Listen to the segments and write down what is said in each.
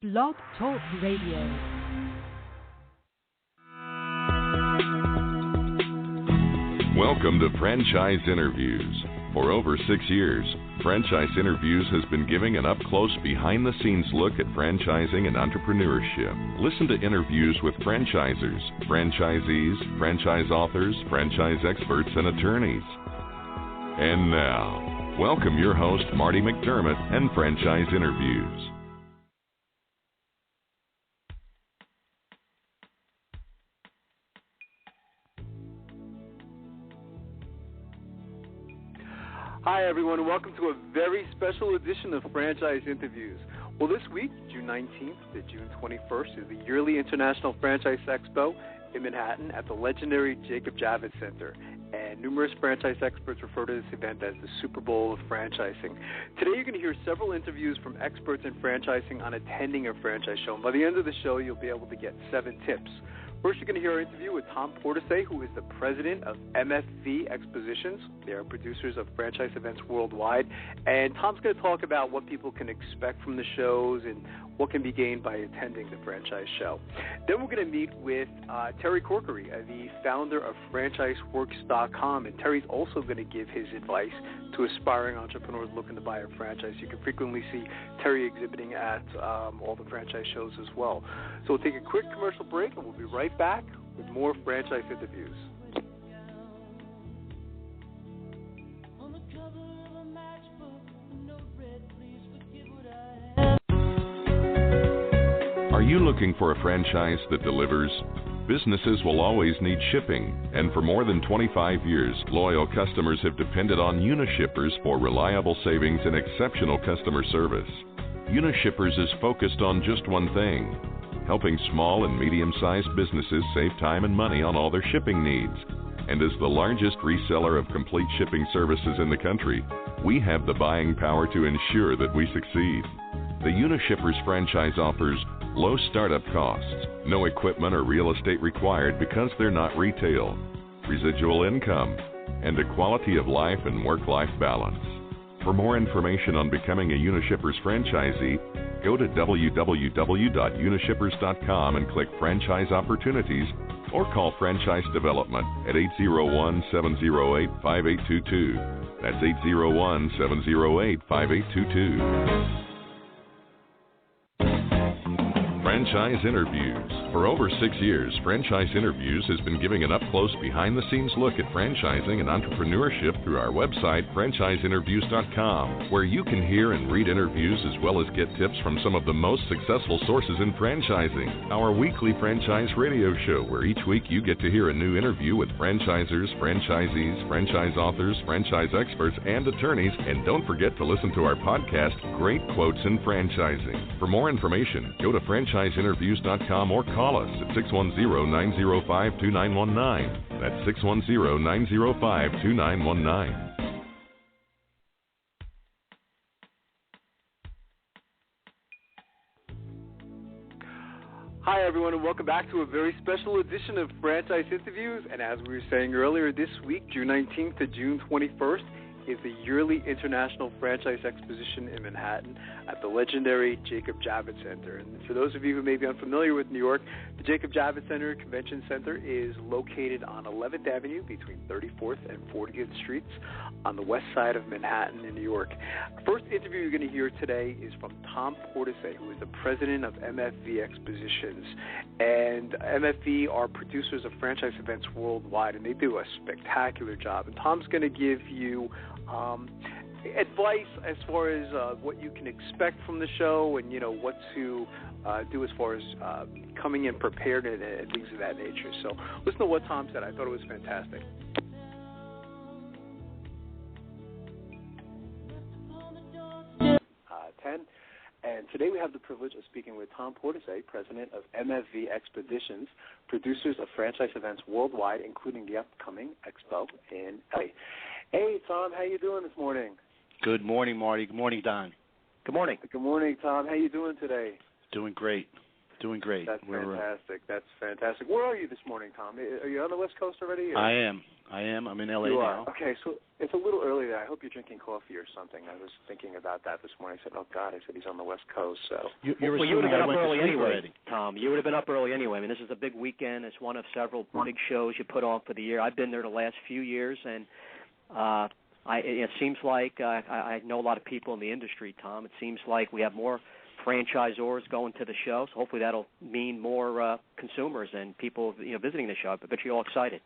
Blog Talk Radio. Welcome to Franchise Interviews. For over 6 years, Franchise Interviews has been giving an up-close, behind-the-scenes look at franchising and entrepreneurship. Listen to interviews with franchisers, franchisees, franchise authors, franchise experts, and attorneys. And now, welcome your host, Marty McDermott, and Franchise Interviews. Hi, everyone, and welcome to a very special edition of Franchise Interviews. Well, this week, June 19th to June 21st, is the yearly International Franchise Expo in Manhattan at the legendary Jacob Javits Center. And numerous franchise experts refer to this event as the Super Bowl of franchising. Today, you're going to hear several interviews from experts in franchising on attending a franchise show. And by the end of the show, you'll be able to get 7 tips. First, you're going to hear our interview with Tom Portesy, who is the president of MFV Expositions. They are producers of franchise events worldwide. And Tom's going to talk about what people can expect from the shows and what can be gained by attending the franchise show. Then we're going to meet with Terry Corkery, the founder of FranchiseWorks.com. And Terry's also going to give his advice to aspiring entrepreneurs looking to buy a franchise. You can frequently see Terry exhibiting at all the franchise shows as well. So we'll take a quick commercial break, and we'll be right back with more franchise interviews. Are you looking for a franchise that delivers? Businesses will always need shipping, and for more than 25 years, loyal customers have depended on Unishippers for reliable savings and exceptional customer service. Unishippers is focused on just one thing: helping small and medium-sized businesses save time and money on all their shipping needs. And as the largest reseller of complete shipping services in the country, we have the buying power to ensure that we succeed. The Unishippers franchise offers low startup costs, no equipment or real estate required because they're not retail, residual income, and a quality of life and work-life balance. For more information on becoming a Unishippers franchisee, go to www.unishippers.com and click Franchise Opportunities, or call Franchise Development at 801-708-5822. That's 801-708-5822. Franchise Interviews. For over 6 years, Franchise Interviews has been giving an up-close, behind-the-scenes look at franchising and entrepreneurship through our website, franchiseinterviews.com, where you can hear and read interviews as well as get tips from some of the most successful sources in franchising. Our weekly franchise radio show, where each week you get to hear a new interview with franchisers, franchisees, franchise authors, franchise experts, and attorneys. And don't forget to listen to our podcast, Great Quotes in Franchising. For more information, go to franchiseinterviews.com or call us at 610-905-2919. That's 610-905-2919. Hi, everyone, and welcome back to a very special edition of Franchise Interviews. And as we were saying earlier, this week, June 19th to June 21st, is the yearly International Franchise Exposition in Manhattan at the legendary Jacob Javits Center. And for those of you who may be unfamiliar with New York, the Jacob Javits Center Convention Center is located on 11th Avenue between 34th and 40th Streets on the west side of Manhattan in New York. Our first interview you're going to hear today is from Tom Portesy, who is the president of MFV Expositions. And MFV are producers of franchise events worldwide, and they do a spectacular job. And Tom's going to give you advice as far as what you can expect from the show, and what to do as far as coming in prepared and things of that nature. So listen to what Tom said. I thought it was fantastic. And today we have the privilege of speaking with Tom Portesy, president of MFV Expeditions, producers of franchise events worldwide, including the upcoming Expo in LA. Hey, Tom, how you doing this morning? Good morning, Marty. Good morning, Don. Good morning. Good morning, Tom. How you doing today? Doing great. Doing great. That's fantastic. That's fantastic. Where are you this morning, Tom? Are you on the West Coast already? Or? I am. I'm in L.A. now. Okay, so it's a little early there. I hope you're drinking coffee or something. I was thinking about that this morning. I said, oh, God, I said he's on the West Coast. So you would have been up early anyway, already. Tom. You would have been up early anyway. I mean, this is a big weekend. It's one of several big shows you put on for the year. I've been there the last few years, and it seems like I know a lot of people in the industry, Tom. It seems like we have more franchisors going to the show, so hopefully that'll mean more consumers and people visiting the show. I bet you're all excited.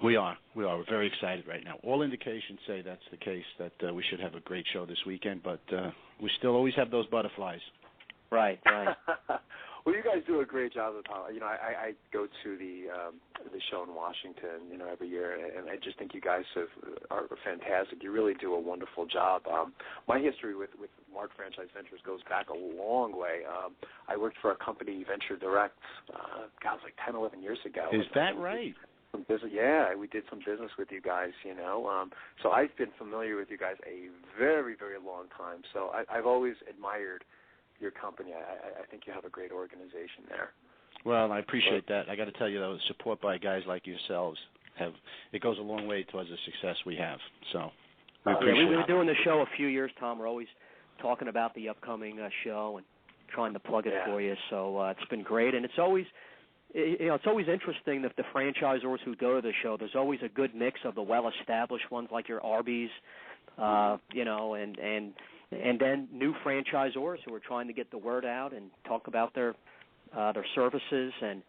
We are. We're very excited right now. All indications say that's the case, that we should have a great show this weekend, but we still always have those butterflies. Right. Well, you guys do a great job of I go to the show in Washington, every year, and I just think you guys are fantastic. You really do a wonderful job. My history with Mark Franchise Ventures goes back a long way. I worked for a company, Venture Direct, it was like 10, 11 years ago. Is that right? Yeah, we did some business with you guys, So I've been familiar with you guys a very, very long time. So I've always admired your company. I think you have a great organization there. Well, I appreciate that. I got to tell you, though, support by guys like yourselves it goes a long way towards the success we have. So we appreciate it. We've been doing the show a few years, Tom. We're always talking about the upcoming show and trying to plug it for you. So it's been great, and it's always interesting that the franchisors who go to the show, there's always a good mix of the well-established ones like your Arby's, and then new franchisors who are trying to get the word out and talk about their services and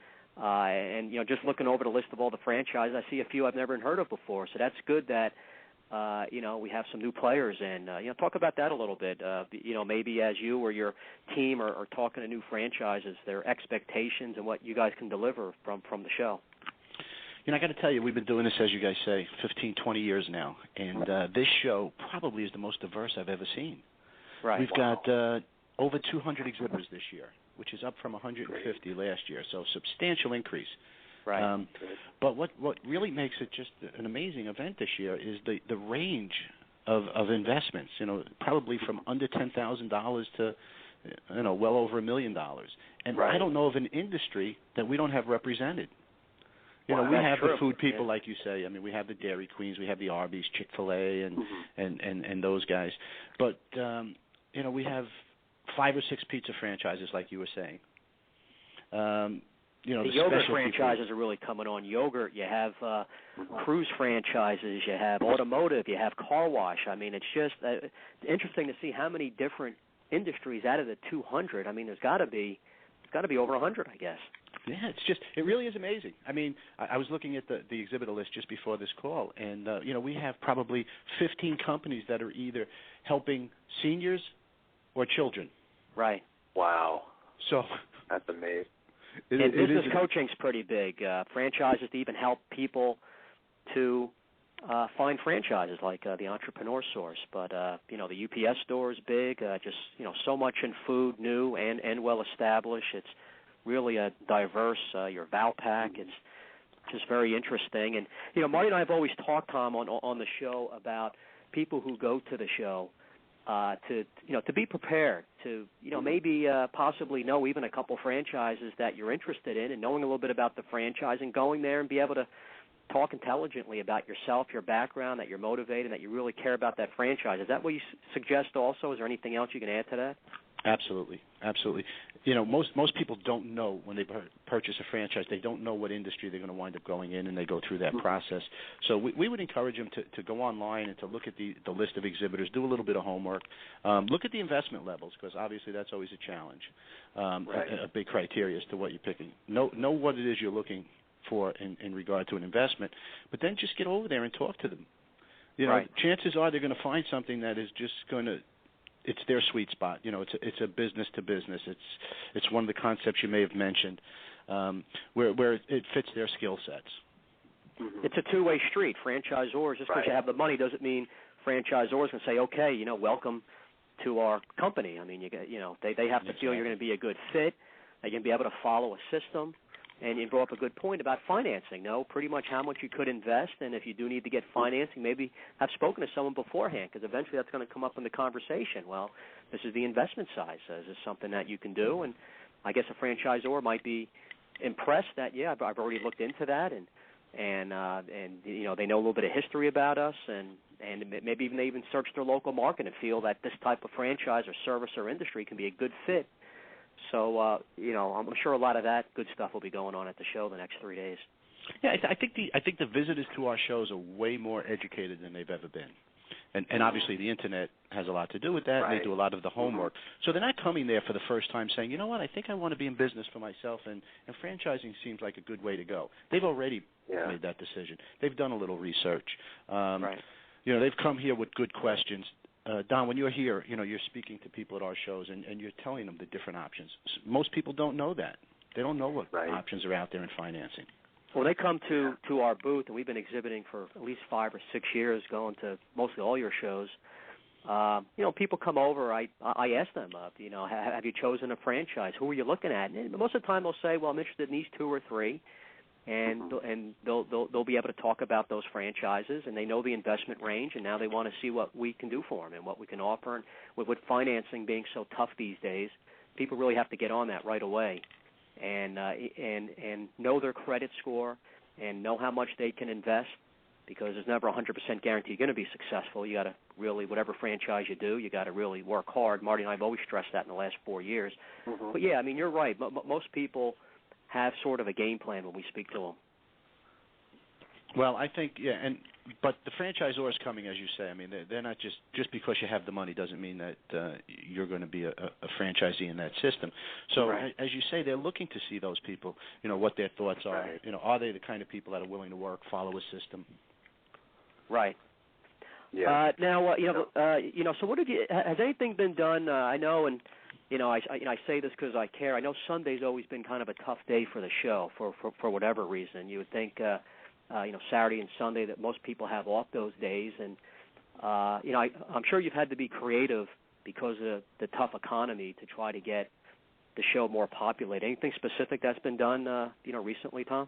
just looking over the list of all the franchises, I see a few I've never heard of before. So that's good that we have some new players in. Talk about that a little bit. Maybe as you or your team are talking to new franchises, their expectations and what you guys can deliver from the show. I got to tell you, we've been doing this, as you guys say, 15, 20 years now, and this show probably is the most diverse I've ever seen. Right. We've got over 200 exhibitors this year, which is up from 150 last year, so substantial increase. Right. But what really makes it just an amazing event this year is the range of investments, probably from under $10,000 to well over $1 million. And I don't know of an industry that we don't have represented. We have the food people, like you say. I mean, we have the Dairy Queens, we have the Arby's, Chick-fil-A, and those guys. But we have 5 or 6 pizza franchises, like you were saying. The yogurt franchises are really coming on. Yogurt, you have cruise franchises, you have automotive, you have car wash. I mean, it's just interesting to see how many different industries out of the 200. I mean, there's got to be over 100, I guess. Yeah, it really is amazing. I mean, I was looking at the exhibitor list just before this call, and, we have probably 15 companies that are either helping seniors or children. Right. Wow. So that's amazing. Business coaching's pretty big. Franchises to even help people to find franchises like the Entrepreneur Source. But, the UPS store is big. So much in food, new and well-established. It's really a diverse, your Valpak. It's just very interesting. And, Marty and I have always talked, Tom, on the show about people who go to the show to be prepared to, maybe possibly know even a couple franchises that you're interested in and knowing a little bit about the franchise and going there and be able to talk intelligently about yourself, your background, that you're motivated, that you really care about that franchise. Is that what you suggest also? Is there anything else you can add to that? Absolutely. Most people don't know when they purchase a franchise. They don't know what industry they're going to wind up going in, and they go through that process. So we would encourage them to go online and to look at the list of exhibitors, do a little bit of homework, look at the investment levels, because obviously that's always a challenge, a big criteria as to what you're picking. Know what it is you're looking for in regard to an investment, but then just get over there and talk to them. Chances are they're going to find something that is just going to, it's their sweet spot. It's a business to business. It's one of the concepts you may have mentioned, where it fits their skill sets. It's a two-way street. Franchisors, just because you have the money doesn't mean franchisors can say, okay, welcome to our company. I mean, they have to feel you're going to be a good fit. They're going to be able to follow a system. And you brought up a good point about financing. Know pretty much how much you could invest, and if you do need to get financing, maybe have spoken to someone beforehand, because eventually that's going to come up in the conversation. Well, this is the investment side. So is this something that you can do? And I guess a franchisor might be impressed that I've already looked into that, and you know, they know a little bit of history about us, and maybe even they even search their local market and feel that this type of franchise or service or industry can be a good fit. So you know, I'm sure a lot of that good stuff will be going on at the show the next 3 days. Yeah, I think the visitors to our shows are way more educated than they've ever been. And obviously the Internet has a lot to do with that, and they do a lot of the homework. So they're not coming there for the first time saying, you know what, I think I want to be in business for myself, and franchising seems like a good way to go. They've already made that decision. They've done a little research. You know, they've come here with good questions. Don, when you're here, you know, you're speaking to people at our shows, and you're telling them the different options. Most people don't know that. They don't know what options are out there in financing. Well, they come to our booth, and we've been exhibiting for at least 5 or 6 years, going to mostly all your shows. You know, people come over. I ask them, you know, have you chosen a franchise? Who are you looking at? And most of the time, they'll say, well, I'm interested in these 2 or 3, and they'll be able to talk about those franchises, and they know the investment range, and now they want to see what we can do for them and what we can offer. And with financing being so tough these days, people really have to get on that right away. And know their credit score and know how much they can invest, because there's never 100% guarantee you're going to be successful. You got to really, whatever franchise you do, you got to really work hard. Marty and I have always stressed that in the last 4 years. But yeah, I mean, you're right. Most people have sort of a game plan when we speak to them. Well, I think, but the franchisors coming, as you say, I mean, they're not just because you have the money doesn't mean that you're going to be a franchisee in that system. So, as you say, they're looking to see those people, you know, what their thoughts are. You know, are they the kind of people that are willing to work, follow a system? Right. Yeah. Now, you know, so what has anything been done? I know, and you know, I say this because I care. I know Sunday's always been kind of a tough day for the show for whatever reason. You would think. You know, Saturday and Sunday that most people have off those days, and you know, I'm sure you've had to be creative because of the tough economy to try to get the show more populated. Anything specific that's been done, you know, recently, Tom?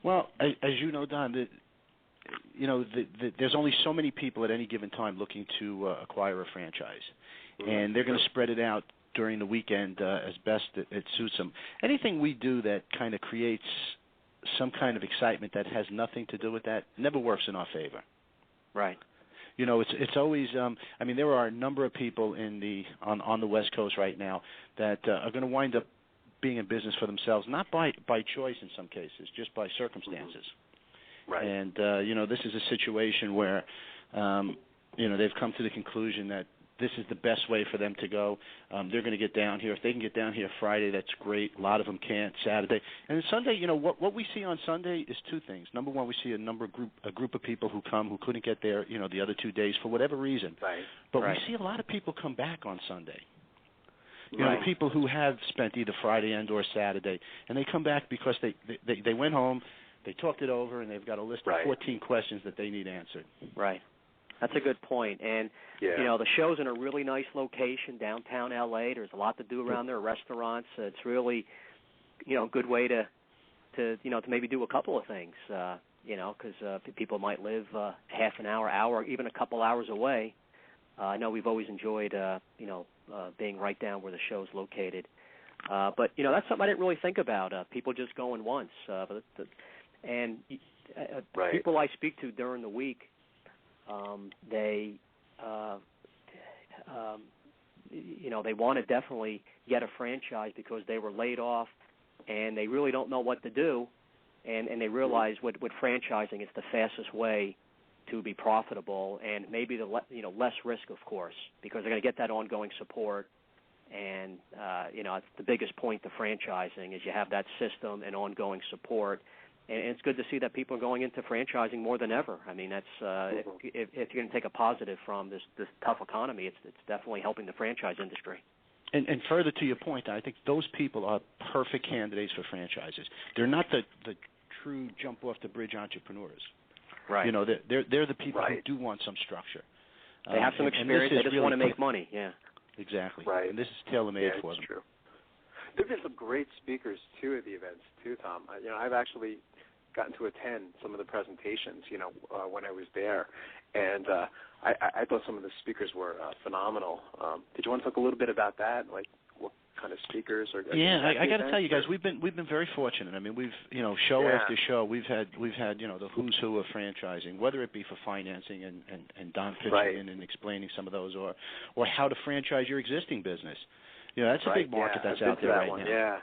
Well, as you know, Don, you know, there's only so many people at any given time looking to acquire a franchise, and they're going to spread it out during the weekend as best it suits them. Anything we do that kind of creates some kind of excitement that has nothing to do with that never works in our favor. Right. You know, it's always. I mean, there are a number of people on the West Coast right now that are going to wind up being in business for themselves, not by choice in some cases, just by circumstances. Right. And you know, this is a situation where you know, they've come to the conclusion that this is the best way for them to go. They're going to get down here. If they can get down here Friday, that's great. A lot of them can't. Saturday. And then Sunday, you know, what we see on Sunday is 2 things. Number one, we see a group of people who come who couldn't get there, you know, the other 2 days for whatever reason. Right. But we see a lot of people come back on Sunday. You know, the people who have spent either Friday and or Saturday, and they come back because they went home, they talked it over, and they've got a list of 14 questions that they need answered. Right. That's a good point. And, you know, the show's in a really nice location, downtown L.A. There's a lot to do around there, restaurants. It's really, you know, a good way to you know, to maybe do a couple of things, you know, because people might live half an hour, even a couple hours away. I know we've always enjoyed, you know, being right down where the show's located. But, you know, that's something I didn't really think about, people just going once. People I speak to during the week, they, you know, they want to definitely get a franchise because they were laid off and they really don't know what to do, and they realize with franchising it's the fastest way to be profitable, and maybe you know, less risk, of course, because they're going to get that ongoing support. And you know, it's the biggest point to franchising is you have that system and ongoing support. And it's good to see that people are going into franchising more than ever. I mean, that's if you're going to take a positive from this tough economy, it's definitely helping the franchise industry. And further to your point, I think those people are perfect candidates for franchises. They're not the true jump off the bridge entrepreneurs. Right. You know, they're the people who do want some structure. They have some experience. They just want to make money. Yeah. Exactly. Right. And this is tailor-made for them. True. There've been some great speakers too at the events too, Tom. You know, I've actually gotten to attend some of the presentations, you know, when I was there, and I thought some of the speakers were phenomenal. Did you want to talk a little bit about that? Like, kind of speakers? Or I got to tell you guys, we've been very fortunate. I mean, we've show after show, we've had the who's who of franchising, whether it be for financing and Don pitching in and explaining some of those, or how to franchise your existing business. That's a big market that's out there right now.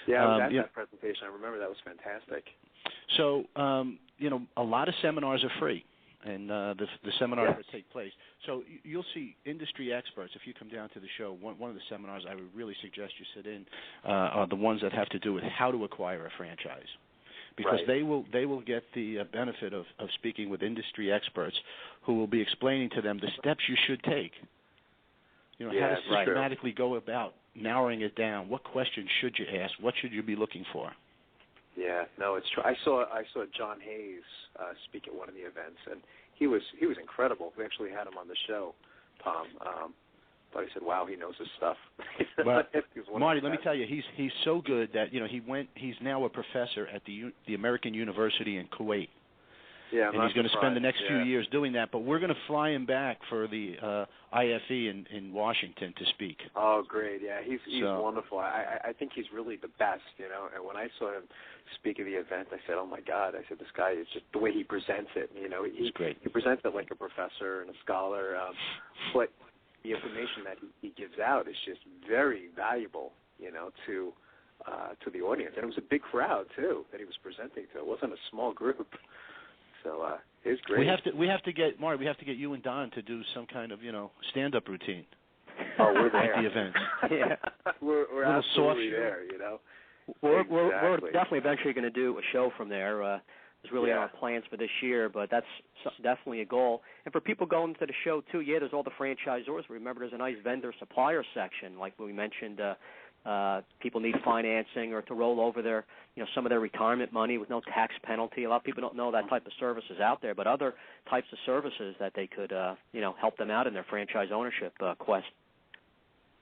Yeah, I was at that presentation. I remember that was fantastic. So, a lot of seminars are free, and the seminars that take place. So you'll see industry experts. If you come down to the show, one of the seminars I would really suggest you sit in are the ones that have to do with how to acquire a franchise, because they will get the benefit of speaking with industry experts who will be explaining to them the steps you should take. How to systematically go about narrowing it down. What questions should you ask? What should you be looking for? Yeah, no, it's true. I saw John Hayes speak at one of the events, and he was incredible. We actually had him on the show, Tom. But I said, wow, he knows his stuff. Well, Marty, let me tell you, he's so good that he's now a professor at the American University in Kuwait. Yeah, and he's going to spend the next few years doing that. But we're going to fly him back for the IFE in Washington to speak. Oh, great! Yeah, he's wonderful. I think he's really the best. And when I saw him speak at the event, I said, oh my God! I said, this guy is just the way he presents it. He's great. He presents it like a professor and a scholar, but the information that he gives out is just very valuable. To the audience, and it was a big crowd too that he was presenting to. It wasn't a small group. So it's great. We have to get Mark. We have to get you and Don to do some kind of stand-up routine. Oh, we're there at the event. Yeah, we're absolutely there. We're definitely eventually going to do a show from there. It's really our plans for this year, but that's definitely a goal. And for people going to the show too, there's all the franchisors. Remember, there's a nice vendor supplier section, like we mentioned. People need financing or to roll over their, some of their retirement money with no tax penalty. A lot of people don't know that type of service is out there, but other types of services that they could, help them out in their franchise ownership quest.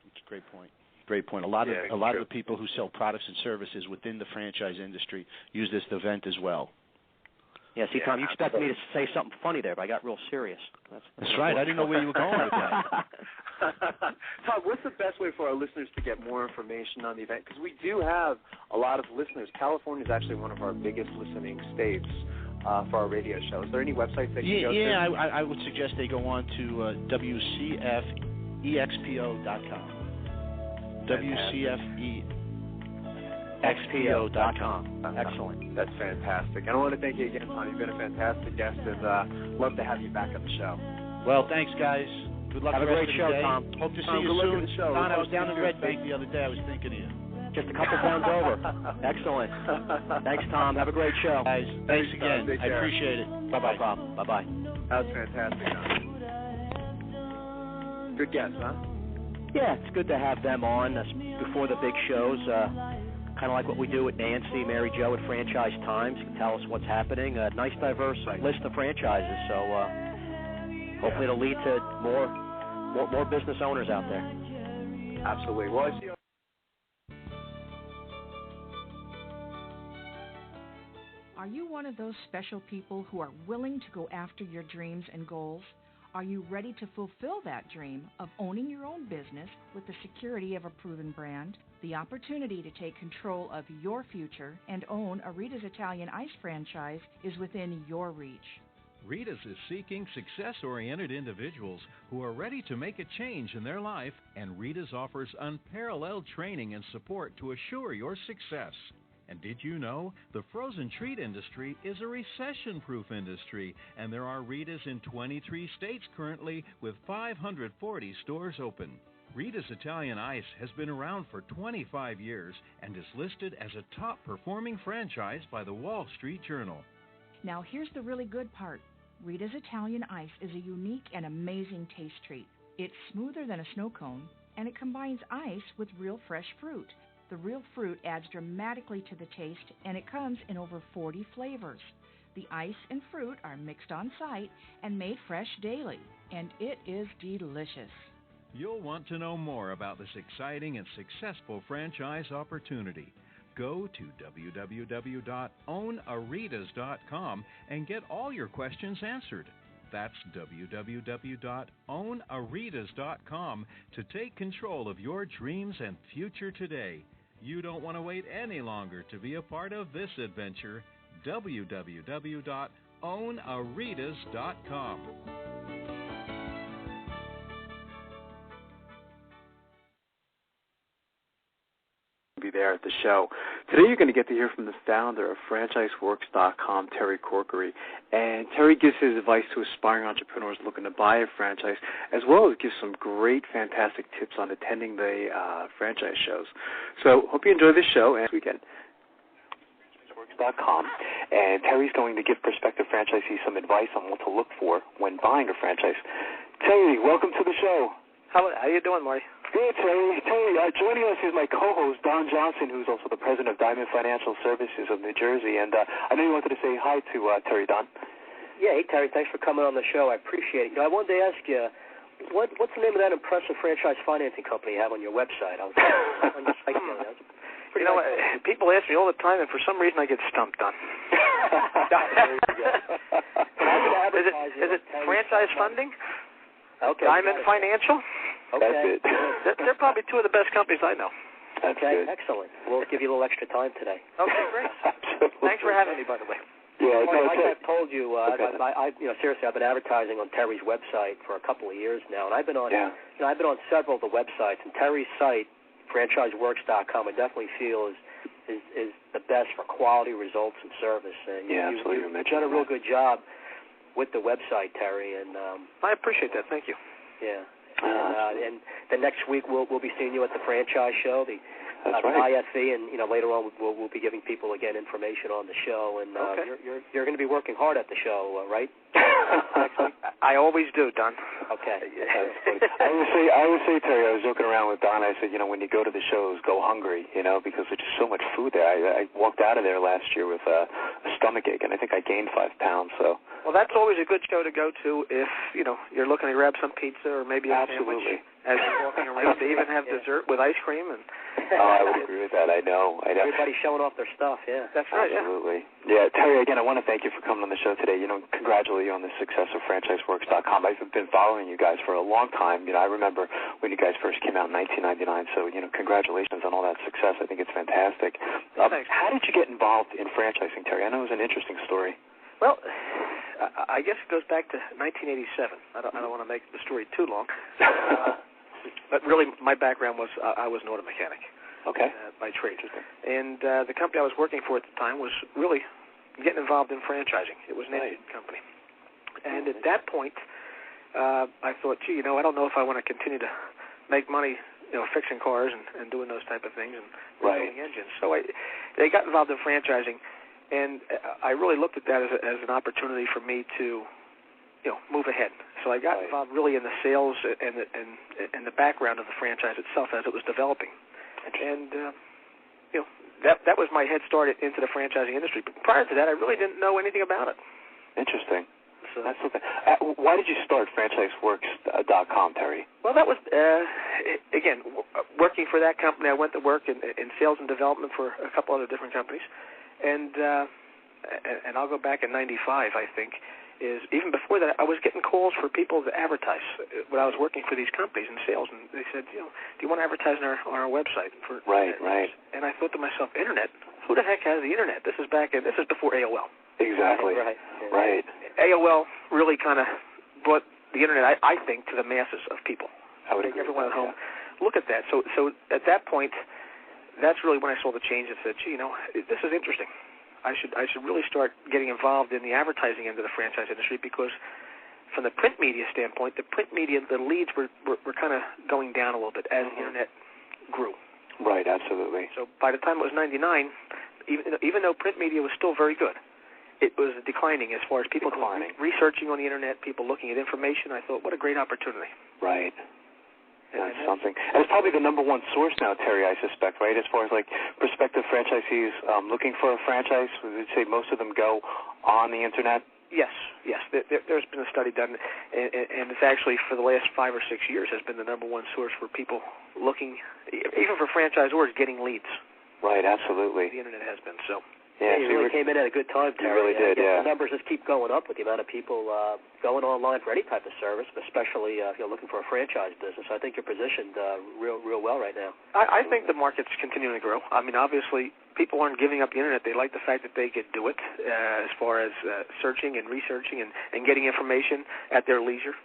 That's a great point. Great point. A lot of the people who sell products and services within the franchise industry use this event as well. Yeah, see, Tom, you expected me to say something funny there, but I got real serious. That's right. I didn't know where you were going with that. Tom, what's the best way for our listeners to get more information on the event? Because we do have a lot of listeners. California is actually one of our biggest listening states for our radio show. Is there any websites that you go to? Yeah, I would suggest they go on to WCFEXPO.com. WCFEXPO.com. Excellent. That's fantastic. And I want to thank you again, Tom. You've been a fantastic guest, and love to have you back on the show. Well, thanks, guys. Good luck. Have a great show, Tom. Hope to see you soon. Don, I was down in Red Bank the other day. I was thinking of you. Just a couple pounds over. Excellent. Thanks, Tom. Have a great show. Guys, thanks again. I appreciate it. Bye-bye. No problem. Bye-bye. That was fantastic, Tom. Good guest, huh? Yeah, it's good to have them on before the big shows. Kind of like what we do with Nancy, Mary Jo at Franchise Times. Can tell us what's happening. A nice, diverse list of franchises. So hopefully it'll lead to more business owners out there. Absolutely. Well, I see. Are you one of those special people who are willing to go after your dreams and goals? Are you ready to fulfill that dream of owning your own business with the security of a proven brand? The opportunity to take control of your future and own a Rita's Italian Ice franchise is within your reach. Rita's is seeking success-oriented individuals who are ready to make a change in their life, and Rita's offers unparalleled training and support to assure your success. And did you know the frozen treat industry is a recession-proof industry, and there are Rita's in 23 states currently with 540 stores open. Rita's Italian Ice has been around for 25 years and is listed as a top-performing franchise by the Wall Street Journal. Now here's the really good part. Rita's Italian Ice is a unique and amazing taste treat. It's smoother than a snow cone, and it combines ice with real fresh fruit. The real fruit adds dramatically to the taste, and it comes in over 40 flavors. The ice and fruit are mixed on site and made fresh daily, and it is delicious. You'll want to know more about this exciting and successful franchise opportunity. Go to www.ownaritas.com and get all your questions answered. That's www.ownaritas.com to take control of your dreams and future today. You don't want to wait any longer to be a part of this adventure. www.ownaritas.com. Be there at the show. Today you're going to get to hear from the founder of FranchiseWorks.com, Terry Corkery. And Terry gives his advice to aspiring entrepreneurs looking to buy a franchise, as well as gives some great, fantastic tips on attending the franchise shows. So hope you enjoy this show and this weekend. FranchiseWorks.com, and Terry's going to give prospective franchisees some advice on what to look for when buying a franchise. Terry, welcome to the show. How you doing, Marty? Good, Terry. Joining us is my co-host, Don Johnson, who's also the president of Diamond Financial Services of New Jersey. And I know you wanted to say hi to Terry, Don. Yeah, hey, Terry, thanks for coming on the show. I appreciate it. I wanted to ask you, what's the name of that impressive franchise financing company you have on your website? I was on your site there. People ask me all the time, and for some reason I get stumped on. Is it franchise funding? Okay. Diamond Financial? Okay. That's it. They're probably two of the best companies I know. Okay, excellent. We'll give you a little extra time today. Okay, great. Thanks for having me, by the way. Yeah, like I've told you, seriously, I've been advertising on Terry's website for a couple of years now, and I've been on, I've been on several of the websites, and Terry's site, FranchiseWorks.com, I definitely feel is the best for quality results and service. And absolutely. You've done a real good job with the website, Terry, and I appreciate that. Thank you. Yeah. And the next week we'll be seeing you at the franchise show, the IFE, and later on we'll be giving people again information on the show. And you're going to be working hard at the show, right? I always do, Don. Okay. I would say, Terry, I was joking around with Don. I said, when you go to the shows, go hungry, because there's just so much food there. I walked out of there last year with a stomach ache, and I think I gained 5 pounds. So. Well, that's always a good show to go to if you're looking to grab some pizza or maybe a sandwich as you're walking around. They even have dessert with ice cream and. I would agree with that. I know. Everybody's showing off their stuff. Yeah, that's right. Absolutely. Yeah, Terry. Again, I want to thank you for coming on the show today. Congratulate you on the success of FranchiseWorks.com. I've been following you guys for a long time. I remember when you guys first came out in 1999. So, congratulations on all that success. I think it's fantastic. Thanks. How did you get involved in franchising, Terry? I know it was an interesting story. Well, I guess it goes back to 1987. I don't want to make the story too long. But really, my background was I was an auto mechanic. Okay. By trade. And the company I was working for at the time was really getting involved in franchising. It was an Indian company. And at that point, I thought, I don't know if I want to continue to make money, fixing cars and doing those type of things and rebuilding engines. So they got involved in franchising, and I really looked at that as an opportunity for me to move ahead. So I got involved really in the sales and the background of the franchise itself as it was developing. And, that was my head start into the franchising industry. But prior to that, I really didn't know anything about it. Interesting. So that's okay. Why did you start FranchiseWorks.com, Terry? Well, that was, again, working for that company. I went to work in sales and development for a couple other different companies. And I'll go back in 95, I think. Even before that, I was getting calls for people to advertise when I was working for these companies in sales, and they said, do you want to advertise on our website? Right. And I thought to myself, internet? Who the heck has the internet? This is before AOL. Exactly. Right. AOL really kind of brought the internet, I think, to the masses of people. I would agree. Everyone at home look at that. So at that point, that's really when I saw the change and said, this is interesting. I should really start getting involved in the advertising end of the franchise industry, because from the print media standpoint, the leads were kind of going down a little bit as the internet grew. Right, absolutely. So by the time it was 99, even though print media was still very good, it was declining as far as people researching on the internet, people looking at information. I thought, what a great opportunity. Right. That's something. And it's probably the number one source now, Terry, I suspect, right? As far as prospective franchisees looking for a franchise, would you say most of them go on the internet? Yes. There's been a study done, and it's actually for the last 5 or 6 years has been the number one source for people looking, even for franchisors, getting leads. Right, absolutely. The internet has been so. Yeah, you really came in at a good time, Terry. You really did, yeah. The numbers just keep going up with the amount of people going online for any type of service, but especially if you're looking for a franchise business. So I think you're positioned real well right now. I think the market's continuing to grow. I mean, obviously, people aren't giving up the Internet. They like the fact that they could do it as far as searching and researching and getting information at their leisure.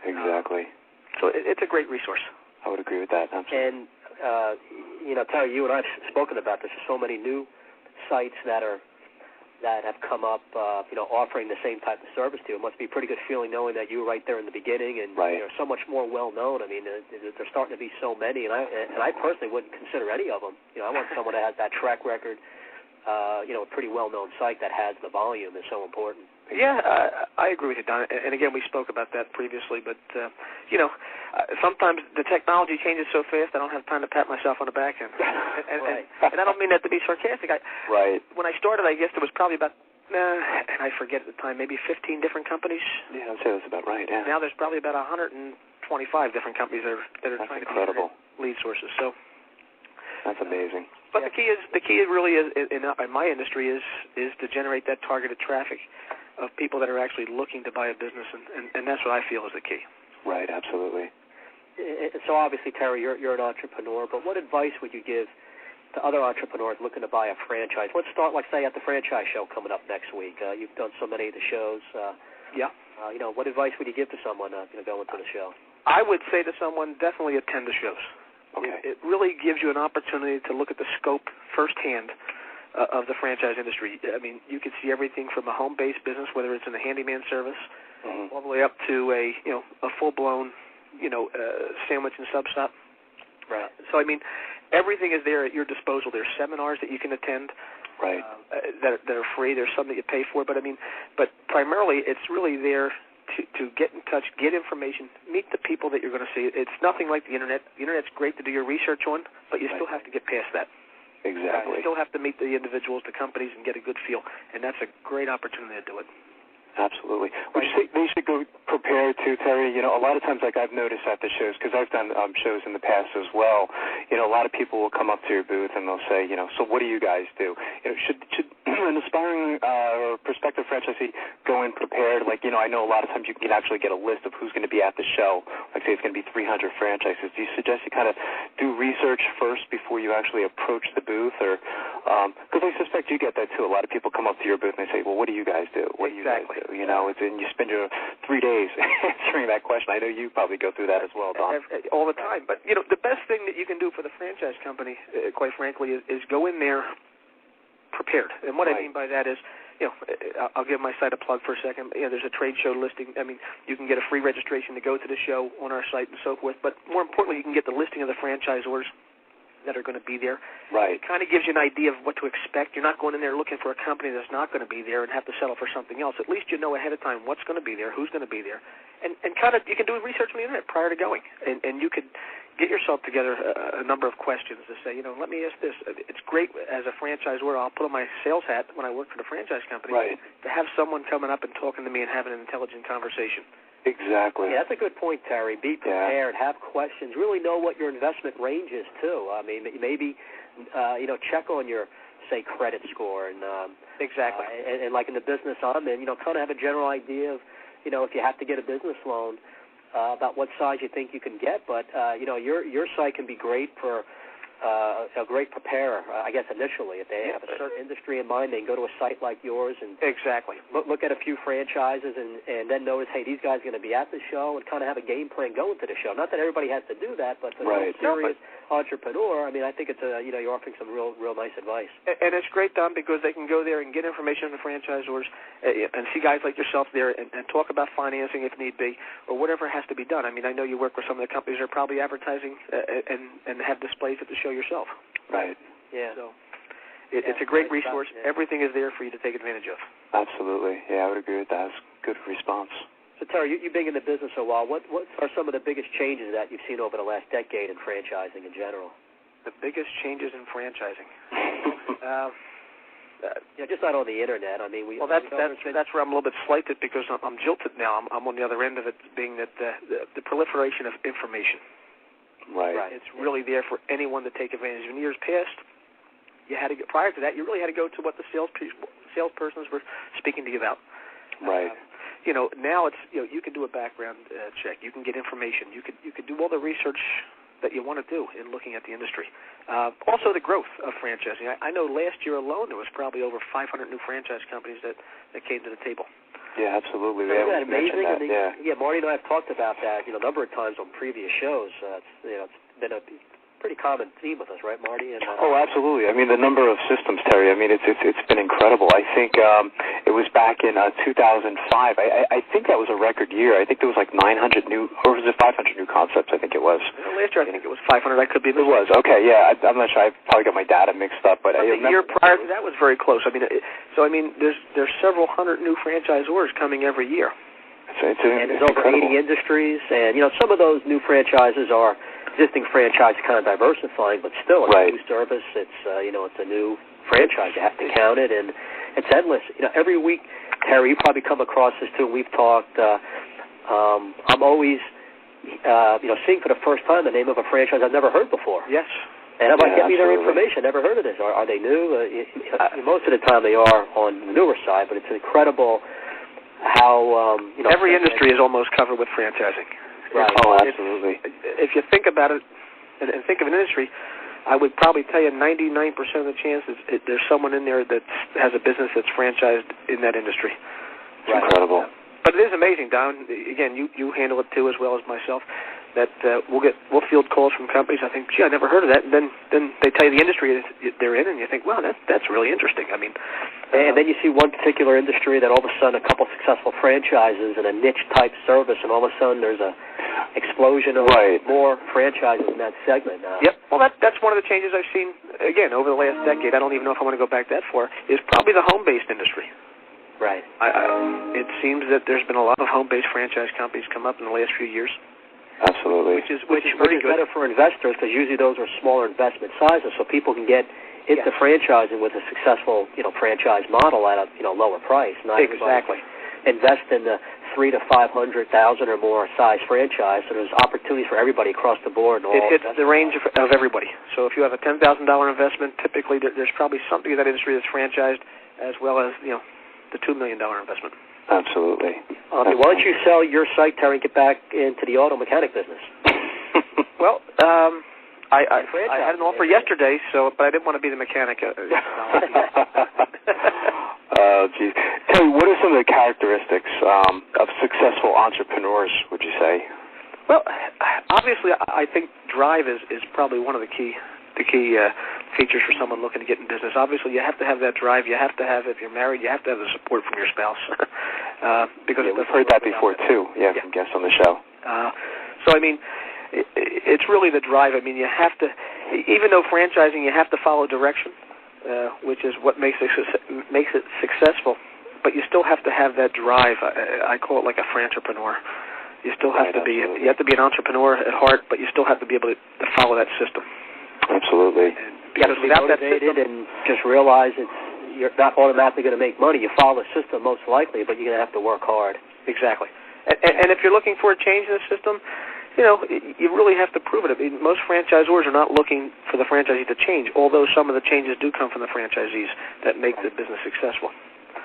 Exactly. So it's a great resource. I would agree with that. Absolutely. And, Terry, you and I have spoken about this. There's so many new sites that have come up, offering the same type of service to you. It must be a pretty good feeling knowing that you were right there in the beginning and you're so much more well known. I mean, there's starting to be so many, and I personally wouldn't consider any of them. I want someone that has that track record. A pretty well known site that has the volume is so important. Yeah, I agree with you, Don. And again, we spoke about that previously. But sometimes the technology changes so fast, I don't have time to pat myself on the back. And I don't mean that to be sarcastic. When I started, I guess there was probably about, and I forget at the time, maybe 15 different companies. Yeah, I'd say that's about right. Yeah. Now there's probably about 125 different companies that are trying to create lead sources. So that's amazing. But the key really is in my industry is to generate that targeted traffic of people that are actually looking to buy a business, and that's what I feel is the key. Right, absolutely. So obviously, Terry, you're an entrepreneur, but what advice would you give to other entrepreneurs looking to buy a franchise? Let's start, like, say, at the franchise show coming up next week. You've done so many of the shows. What advice would you give to someone going to the show? I would say to someone, definitely attend the shows. Okay. It really gives you an opportunity to look at the scope firsthand of the franchise industry. I mean, you can see everything from a home-based business, whether it's in the handyman service, all the way up to a full-blown, sandwich and sub shop. Right. So I mean, everything is there at your disposal. There's seminars that you can attend. Right. That are free. There's some that you pay for, but primarily it's really there to get in touch, get information, meet the people that you're going to see. It's nothing like the Internet. The Internet's great to do your research on, but you still have to get past that. Exactly. You still have to meet the individuals, the companies, and get a good feel, and that's a great opportunity to do it. Absolutely. Would you say they should go prepared to, Terry? A lot of times, like I've noticed at the shows, because I've done shows in the past as well, a lot of people will come up to your booth and they'll say, so what do you guys do? Should an aspiring or prospective franchisee go in prepared? Like, I know a lot of times you can actually get a list of who's going to be at the show. Like, say it's going to be 300 franchises. Do you suggest you kind of do research first before you actually approach the booth? Or because I suspect you get that too. A lot of people come up to your booth and they say, well, what do you guys do? What do you guys do? And you spend your 3 days answering that question. I know you probably go through that as well, Don. All the time. But, the best thing that you can do for the franchise company, quite frankly, is go in there prepared. And what I mean by that is, I'll give my site a plug for a second. There's a trade show listing. I mean, you can get a free registration to go to the show on our site and so forth. But more importantly, you can get the listing of the franchisors that are going to be there. Right. It kind of gives you an idea of what to expect. You're not going in there looking for a company that's not going to be there and have to settle for something else. At least you know ahead of time what's going to be there, who's going to be there. And kind of you can do research on the Internet prior to going. And you could get yourself together a number of questions to say, let me ask this. It's great as a franchisor. I'll put on my sales hat when I work for the franchise company to have someone coming up and talking to me and having an intelligent conversation. Exactly. Yeah, that's a good point, Terry. Be prepared. Have questions. Really know what your investment range is, too. I mean, maybe, check on your, say, credit score. And exactly. And like in the business I'm in, kind of have a general idea of, if you have to get a business loan, about what size you think you can get. But, your site can be great for a great preparer, I guess, initially. If they have a certain industry in mind, they can go to a site like yours and look at a few franchises and then notice, hey, these guys are going to be at the show and kind of have a game plan going to the show. Not that everybody has to do that, but for a serious entrepreneur, I mean, I think it's you're offering some real nice advice. And it's great, Don, because they can go there and get information on the franchisors and see guys like yourself there and talk about financing if need be or whatever has to be done. I mean, I know you work with some of the companies that are probably advertising and have displays at the show yourself. Right. Yeah. So it's a great resource. Everything is there for you to take advantage of. Absolutely. Yeah, I would agree with that. It's a good response. So, Terry, you've been in the business a while. What are some of the biggest changes that you've seen over the last decade in franchising in general? The biggest changes in franchising? Just not on the Internet. I mean, that's where I'm a little bit slighted because I'm jilted now. I'm on the other end of it, being that the proliferation of information. Right. It's really there for anyone to take advantage of. In years past, You had to go, prior to that, you really had to go to what the salespersons were speaking to you about. Right. Now it's you can do a background check. You can get information. You could do all the research that you want to do in looking at the industry. Also, the growth of franchising. I know last year alone there was probably over 500 new franchise companies that came to the table. Yeah, absolutely. Isn't that amazing? That, yeah, Marty and I have talked about that a number of times on previous shows. It's been a pretty common theme with us, right, Marty? And, oh, absolutely. I mean, the number of systems, Terry. I mean, it's been incredible. I think it was back in 2005. I think that was a record year. I think there was like 900 new, or was it 500 new concepts? I think it was. Last year, I think it was 500. I could be mistaken. It was. Okay, yeah. I'm not sure. I probably got my data mixed up, but the year prior to that was very close. I mean, there's several hundred new franchisors coming every year. And there's over 80 industries, and some of those new franchises are existing franchise kind of diversifying, but still it's a new service. It's it's a new franchise. You have to count it, and it's endless. Every week, Terry, you probably come across this too. We've talked. I'm always seeing for the first time the name of a franchise I've never heard before. Yes. And I'm like, get me their information. Never heard of this. Are they new? Most of the time they are on the newer side, but it's incredible how every industry is almost covered with franchising. Right. Oh, absolutely. If you think about it and think of an industry, I would probably tell you 99% of the chances there's someone in there that has a business that's franchised in that industry. It's incredible. But it is amazing, Don. Again, you handle it too as well as myself. That we'll field calls from companies. I think, gee, I never heard of that. And then they tell you the industry they're in, and you think, wow, that's really interesting. I mean, and then you see one particular industry that all of a sudden a couple successful franchises and a niche type service, and all of a sudden there's a explosion of more franchises in that segment. Yep. Well, that's one of the changes I've seen again over the last decade. I don't even know if I want to go back that far. Is probably the home-based industry. Right. It seems that there's been a lot of home-based franchise companies come up in the last few years. Absolutely. Which is pretty good. Better for investors because usually those are smaller investment sizes, so people can get into franchising with a successful, franchise model at a lower price. Not exactly. Invest in the $300,000 to $500,000 or more size franchise, so there's opportunities for everybody across the board. It hits the range of everybody. So if you have a $10,000 investment, typically there's probably something in that industry that's franchised, as well as the $2 million investment. Absolutely. Why don't you sell your site, Terry, and get back into the auto mechanic business? Well, I had an offer yesterday, but I didn't want to be the mechanic. Oh, geez. Terry, what are some of the characteristics of successful entrepreneurs, would you say? Well, obviously, I think drive is probably one of the key features for someone looking to get in business. Obviously, you have to have that drive. You have to have, if you're married, you have to have the support from your spouse. Because we've heard that before, too, from guests on the show. So, I mean, it's really the drive. I mean, you have to, even though franchising, you have to follow direction, which is what makes it successful, but you still have to have that drive. I call it like a frantrepreneur. You still have to be, you have to be an entrepreneur at heart, but you still have to be able to follow that system. Absolutely. Because without that system, and just realize you're not automatically going to make money. You follow the system most likely, but you're going to have to work hard. Exactly. And if you're looking for a change in the system, you really have to prove it. I mean, most franchisors are not looking for the franchisee to change, although some of the changes do come from the franchisees that make the business successful.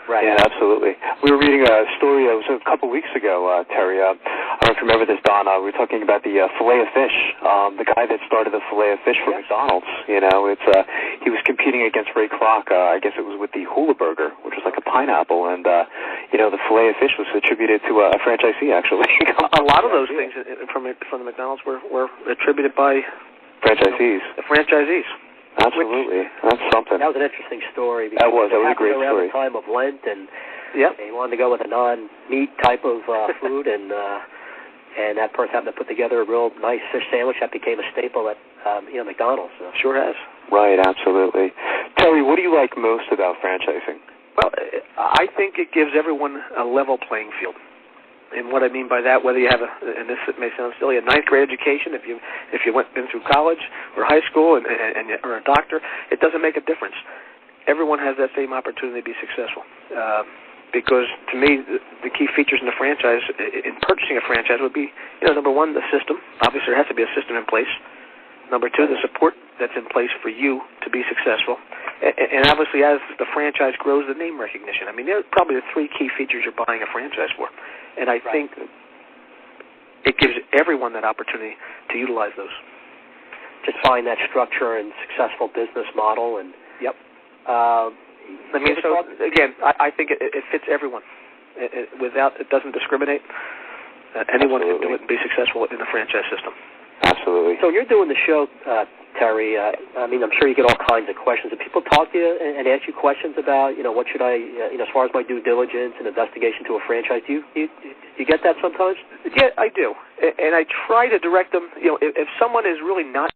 Right. Yeah, absolutely. We were reading a story, it was a couple weeks ago, Terry. I don't know if you remember this, Don. We were talking about the filet of fish, the guy that started the filet of fish for McDonald's. He was competing against Ray Kroc. I guess it was with the Hula Burger, which was like a pineapple, and the filet of fish was attributed to a franchisee, actually. A lot of those things from the McDonald's were attributed by franchisees. The franchisees. Absolutely. That's something. That was an interesting story. That was a great around story. The time of Lent, and they wanted to go with a non-meat type of food, and that person happened to put together a real nice fish sandwich that became a staple at McDonald's. So. Sure has. Right, absolutely. Terry, what do you like most about franchising? Well, I think it gives everyone a level playing field. And what I mean by that, whether you have and this may sound silly, a ninth grade education, if you been through college or high school or a doctor, it doesn't make a difference. Everyone has that same opportunity to be successful. Because to me, the key features in the franchise, in purchasing a franchise, would be, number one, the system. Obviously, there has to be a system in place. Number two, the support that's in place for you to be successful. And obviously, as the franchise grows, the name recognition. I mean, they're probably the three key features you're buying a franchise for. And I think it gives everyone that opportunity to utilize those. Just find that structure and successful business model. And yep. I mean, so again, I think it fits everyone. It doesn't discriminate. Anyone can do it and be successful in the franchise system. Absolutely. So you're doing the show, Terry. I mean, I'm sure you get all kinds of questions. Do people talk to you and ask you questions about, what should I, as far as my due diligence and investigation to a franchise? Do you get that sometimes? Yeah, I do. And I try to direct them. If someone is really not